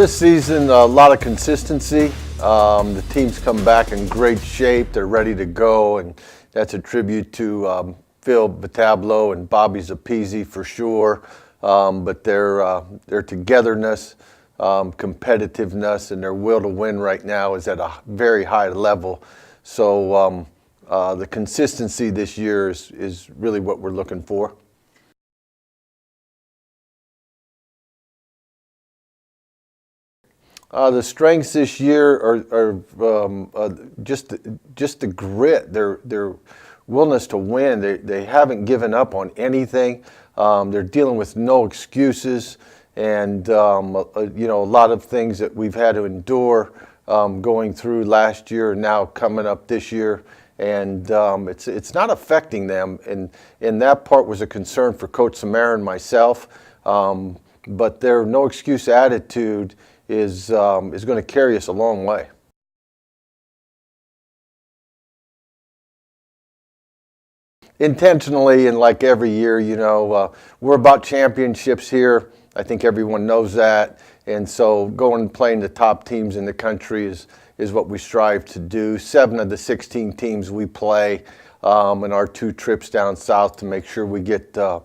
This season, a lot of consistency. The team's come back in great shape. They're ready to go, and that's a tribute to Phil Bertagnolli and Bobby Zappizi for sure. But their togetherness, competitiveness, and their will to win right now is at a very high level. So the consistency this year is really what we're looking for. The strengths this year are just the grit, their willingness to win. They haven't given up on anything. They're dealing with no excuses, and you know, a lot of things that we've had to endure going through last year and now coming up this year, and it's not affecting them. And that part was a concern for Coach Samara and myself. But their no excuse attitude is going to carry us a long way. Intentionally, and like every year, you know, we're about championships here. I think everyone knows that, and so going and playing the top teams in the country is what we strive to do. 7 of the 16 teams we play in our 2 trips down south to make sure we get the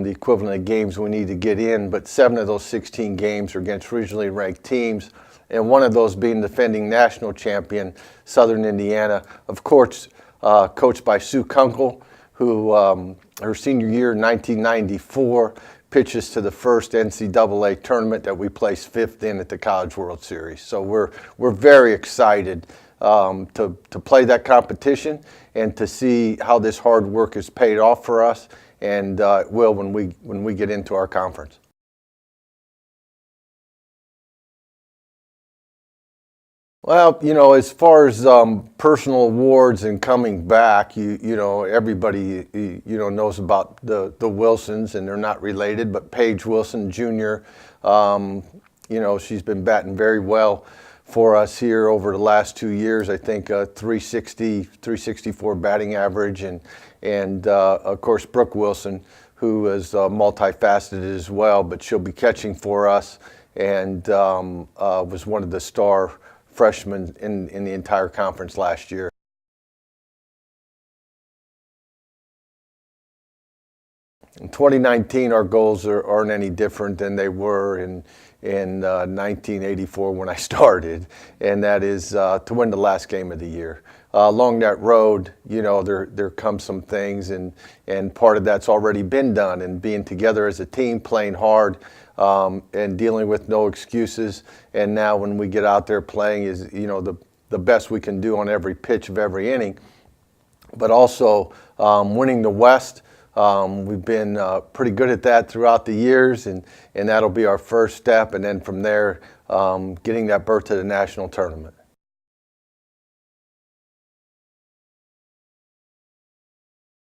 equivalent of games we need to get in, but 7 of those 16 games are against regionally ranked teams, and one of those being defending national champion Southern Indiana, of course, coached by Sue Kunkel, who her senior year in 1994 pitches to the first NCAA tournament that we placed 5th in at the College World Series. So we're very excited to play that competition and to see how this hard work has paid off for us, and it will when we get into our conference. Well, you know, as far as personal awards and coming back, you know, everybody you know knows about the Wilsons, and they're not related, but Paige Wilson Jr., you know, she's been batting very well for us here over the last 2 years. I think 364 batting average, and of course Brooke Wilson, who is multifaceted as well, but she'll be catching for us, and was one of the star freshmen in the entire conference last year. In 2019, our goals aren't any different than they were in 1984 when I started, and that is to win the last game of the year. Along that road, you know, there come some things, and part of that's already been done, and being together as a team, playing hard, and dealing with no excuses. And now when we get out there playing is, you know, the best we can do on every pitch of every inning, but also winning the West. We've been pretty good at that throughout the years, and that'll be our first step, and then from there, getting that berth to the national tournament.